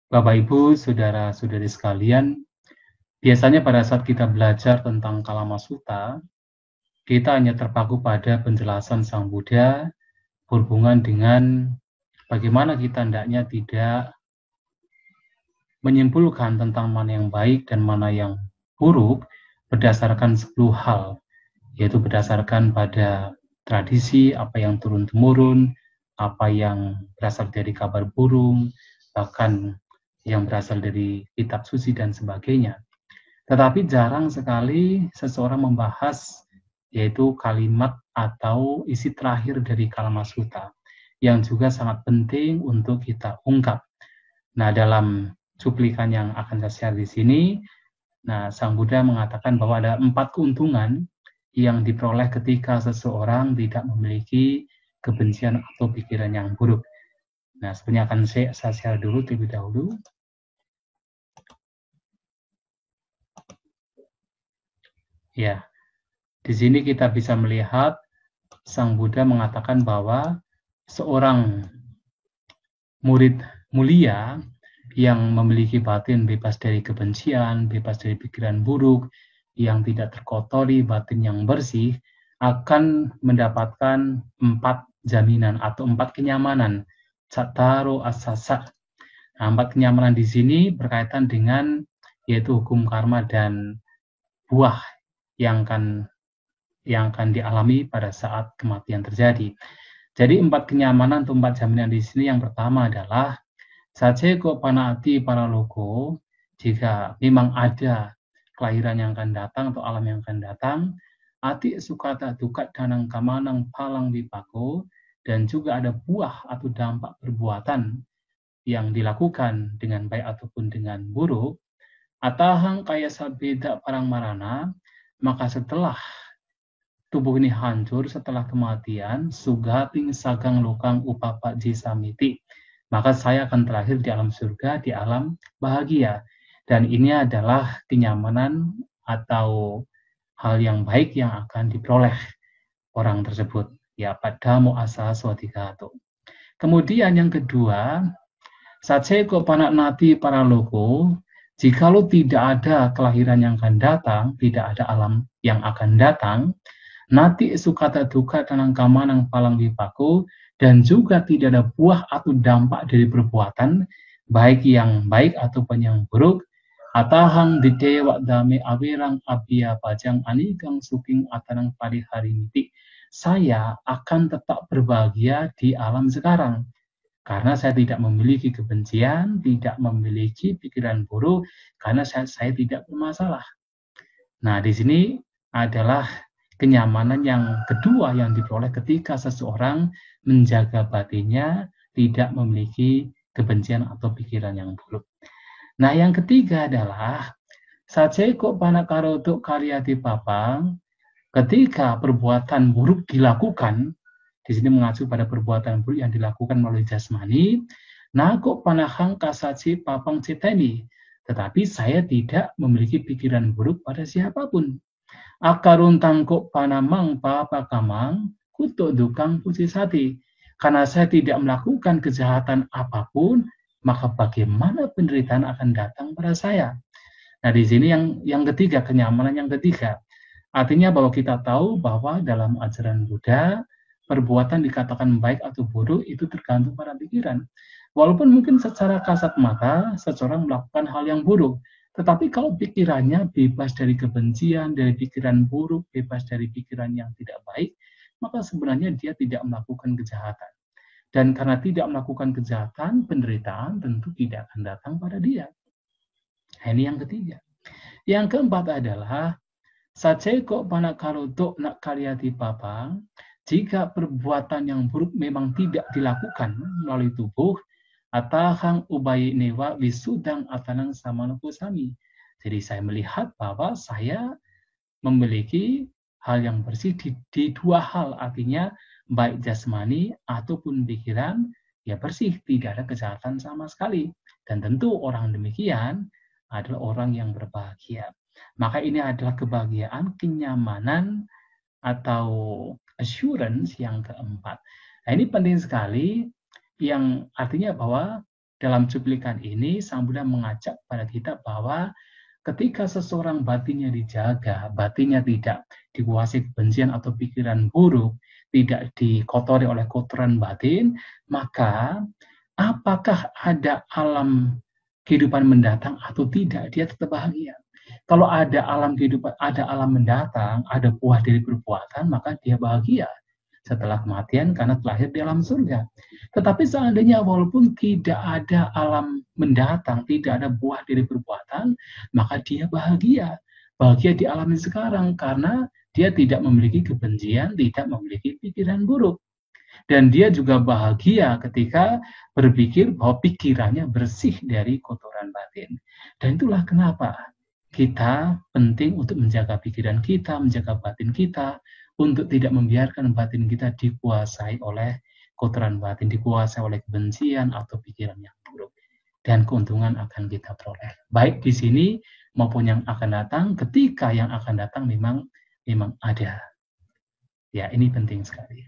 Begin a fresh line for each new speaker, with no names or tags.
Bapak, Ibu, saudara-saudari sekalian, biasanya pada saat kita belajar tentang Kalamasuta, kita hanya terpaku pada penjelasan Sang Buddha berhubungan dengan bagaimana kita hendaknya tidak menyimpulkan tentang mana yang baik dan mana yang buruk berdasarkan 10 hal, yaitu berdasarkan pada tradisi, apa yang turun-temurun, apa yang berasal dari kabar burung, bahkan yang berasal dari kitab suci dan sebagainya. Tetapi jarang sekali seseorang membahas yaitu kalimat atau isi terakhir dari Kalamasuta yang juga sangat penting untuk kita ungkap. Nah, dalam cuplikan yang akan saya share di sini, Sang Buddha mengatakan bahwa ada 4 keuntungan yang diperoleh ketika seseorang tidak memiliki kebencian atau pikiran yang buruk. Nah, sebenarnya akan saya share dulu terlebih dahulu. Ya, di sini kita bisa melihat Sang Buddha mengatakan bahwa seorang murid mulia yang memiliki batin bebas dari kebencian, bebas dari pikiran buruk, yang tidak terkotori batin yang bersih, akan mendapatkan 4 jaminan atau 4 kenyamanan. Cattaro asasa. Nah, 4 kenyamanan di sini berkaitan dengan yaitu hukum karma dan buah yang akan dialami pada saat kematian terjadi. Jadi 4 kenyamanan atau 4 jaminan di sini yang pertama adalah Saceko Panaati Paraloko, jika memang ada kelahiran yang akan datang atau alam yang akan datang, Ati Sukata Dukat Danang Kamanang Palang Wipako, dan juga ada buah atau dampak perbuatan yang dilakukan dengan baik ataupun dengan buruk, Atahang Kaya Sabeda Parang Marana, maka setelah tubuh ini hancur setelah kematian, sugating sagang lokang upapa jisamiti. Maka saya akan terakhir di alam surga, di alam bahagia. Dan ini adalah kenyamanan atau hal yang baik yang akan diperoleh orang tersebut. Ya, pada mu'asa swadikato. Kemudian yang kedua, Saceko panak nati para loko, jikalau tidak ada kelahiran yang akan datang, tidak ada alam yang akan datang, Nati sukata duka tanang kamanang palang wipaku, dan juga tidak ada buah atau dampak dari perbuatan, baik yang baik ataupun yang buruk, atahang didewa dame awirang abia pajang anikang suking atanang padi hari miti. Saya akan tetap berbahagia di alam sekarang. Karena saya tidak memiliki kebencian, tidak memiliki pikiran buruk, karena saya tidak bermasalah. Nah, di sini adalah kenyamanan yang kedua yang diperoleh ketika seseorang menjaga batinnya, tidak memiliki kebencian atau pikiran yang buruk. Nah, yang ketiga adalah Sajeko panakarotuk karyati papang, ketika perbuatan buruk dilakukan, di sini mengacu pada perbuatan buruk yang dilakukan melalui jasmani, nako panahang kasaci papang citeni, tetapi saya tidak memiliki pikiran buruk pada siapapun. Akarun tangkuk panamang papakamang kutuk dukang pucisati. Karena saya tidak melakukan kejahatan apapun, maka bagaimana penderitaan akan datang pada saya? Nah, di sini yang ketiga, kenyamanan yang ketiga. Artinya bahwa kita tahu bahwa dalam ajaran Buddha, perbuatan dikatakan baik atau buruk itu tergantung pada pikiran. Walaupun mungkin secara kasat mata, seseorang melakukan hal yang buruk, tetapi kalau pikirannya bebas dari kebencian, dari pikiran buruk, bebas dari pikiran yang tidak baik, maka sebenarnya dia tidak melakukan kejahatan. Dan karena tidak melakukan kejahatan, penderitaan tentu tidak akan datang pada dia. Nah, ini yang ketiga. Yang keempat adalah Saceko panakaroto nak karyati papang, jika perbuatan yang buruk memang tidak dilakukan melalui tubuh, atahang ubayi newa wisudang atanang samanakusami. Jadi saya melihat bahwa saya memiliki hal yang bersih di dua hal, artinya baik jasmani ataupun pikiran, ya bersih, tidak ada kejahatan sama sekali. Dan tentu orang demikian adalah orang yang berbahagia. Maka ini adalah kebahagiaan, kenyamanan, atau assurance yang keempat. Nah, ini penting sekali, yang artinya bahwa dalam cuplikan ini Sang Buddha mengajak pada kita bahwa ketika seseorang batinnya dijaga, batinnya tidak dikuasai kebencian atau pikiran buruk, tidak dikotori oleh kotoran batin, maka apakah ada alam kehidupan mendatang atau tidak, dia tetap bahagia. Kalau ada alam kehidupan, ada alam mendatang, ada buah dari perbuatan, maka dia bahagia setelah kematian karena terlahir di alam surga. Tetapi seandainya walaupun tidak ada alam mendatang, tidak ada buah dari perbuatan, maka dia bahagia. Bahagia di alam sekarang karena dia tidak memiliki kebencian, tidak memiliki pikiran buruk. Dan dia juga bahagia ketika berpikir bahwa pikirannya bersih dari kotoran batin. Dan itulah kenapa kita penting untuk menjaga pikiran kita, menjaga batin kita, untuk tidak membiarkan batin kita dikuasai oleh kotoran batin, dikuasai oleh kebencian atau pikiran yang buruk. Dan keuntungan akan kita peroleh. Baik di sini maupun yang akan datang, ketika yang akan datang memang ada. Ya, ini penting sekali.